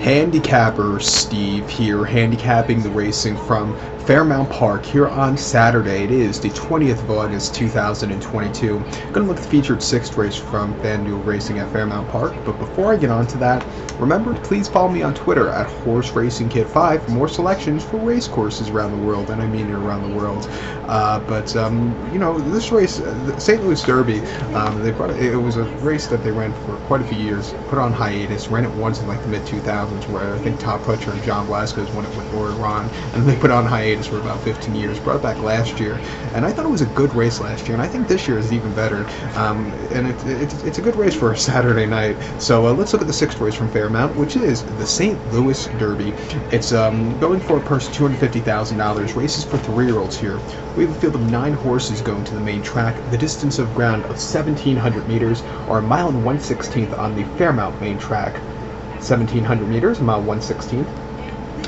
Handicapper Steve here, handicapping the racing from Fairmount Park here on Saturday. It is the 20th of August 2022. Going to look at the featured sixth race from FanDuel Racing at Fairmount Park. But before I get on to that, remember to please follow me on Twitter at HorseRacingKid5 for more selections for race courses around the world, and I mean around the world. You know, this race, the St. Louis Derby, it was a race that they ran for quite a few years, put on hiatus, ran it once in like the mid-2000s, where I think Todd Pletcher and John Blasquez won it with Laura Ron, and they put on hiatus for about 15 years, brought it back last year, and I thought it was a good race last year, and I think this year is even better, and it's a good race for a Saturday night. So let's look at the sixth race from Fairmount, which is the St. Louis Derby. It's going for a purse of $250,000, races for 3-year-olds here. We have a field of 9 horses going to the main track, the distance of ground of 1,700 meters, or a mile and 1/16 on the Fairmount main track. 1,700 meters, a mile 1/16.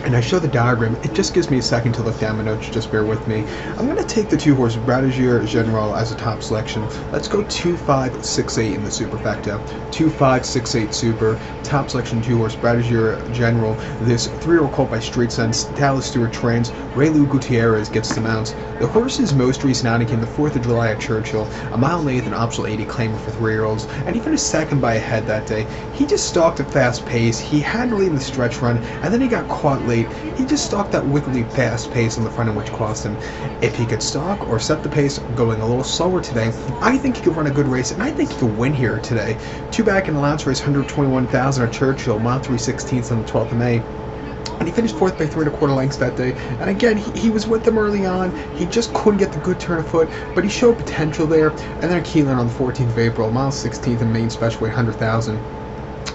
And I show the diagram. It just gives me a second to look down my notes, just bear with me. I'm going to take the 2-horse Bradageur General as a top selection. Let's go 2-5-6-8 in the superfecta. 2-5-6-8 super, top selection 2-horse Bradageur General. This 3-year-old colt by Street Sense, Dallas Stewart trains, Raylu Gutierrez gets the mounts. The horse's most recent outing came the 4th of July at Churchill, a mile and 1/8 and optional 80 claimer for 3-year-olds, and he finished second by a head that day. He just stalked at fast pace. He had to lead in the stretch run, and then he got caught late. He just stalked that wickedly fast pace on the front end, which cost him. If he could stalk or set the pace going a little slower today, I think he could run a good race, and I think he could win here today. 2 back in the allowance race, 121,000 at Churchill, mile 3/16 on the 12th of May. And he finished 4th by 3 1/4 lengths that day. And again, he was with them early on. He just couldn't get the good turn of foot, but he showed potential there. And then at Keeneland on the 14th of April, mile 16th in main special weight, 100,000.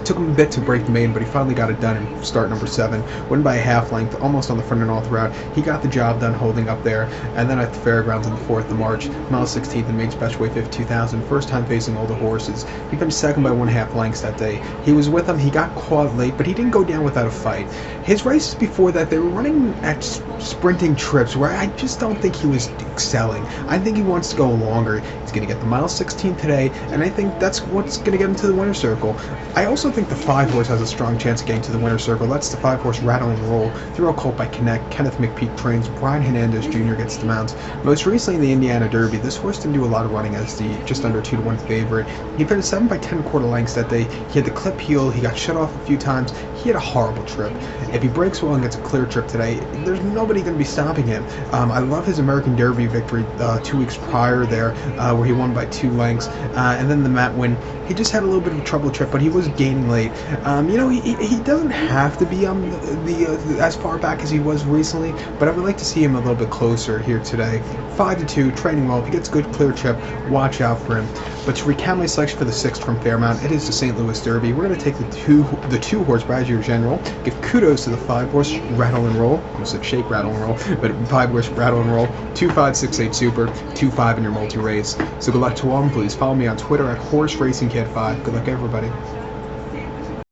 Took him a bit to break the main, but he finally got it done in start number 7. Won by a half length, almost on the front and all throughout. He got the job done holding up there. And then at the Fairgrounds on the 4th of March, mile 16th in main special weight, 52,000. First time facing older horses. He finished second by 1.5 lengths that day. He was with them. He got caught late, but he didn't go down without a fight. His races before that, they were running at sprinting trips where I just don't think he was excelling. I think he wants to go longer. He's going to get the mile 16 today, and I think that's what's going to get him to the winner's circle. I also think the 5-horse has a strong chance of getting to the winner's circle. That's the 5-horse Rattling Roll. 3-year-old colt by Connect. Kenneth McPeak trains. Brian Hernandez Jr. gets the mounts. Most recently in the Indiana Derby, this horse didn't do a lot of running as the just under 2-to-1 favorite. He finished 7 by 10 1/4 lengths that day. He had the clip heel. He got shut off a few times. He had a horrible trip. If he breaks well and gets a clear trip today, there's nobody going to be stopping him. I love his American Derby victory 2 weeks prior there, where he won by 2 lengths. And then the Matt win. He just had a little bit of a trouble trip, but he was gaining late. You know, he doesn't have to be as far back as he was recently, but I would like to see him a little bit closer here today. 5-2, training well. If he gets good clear trip, watch out for him. But to recount my selection for the 6th from Fairmount, it is the St. Louis Derby. We're going to take the 2-horse Bradageur General. Give kudos to the 5-horse Rattle and Roll. I almost said Shake, Rattle and Roll, but 5-horse Rattle and Roll. 2-5-6-8 Super, 2-5 in your multi-race. So good luck to all, and please follow me on Twitter at HorseRacingKid5. Good luck, everybody.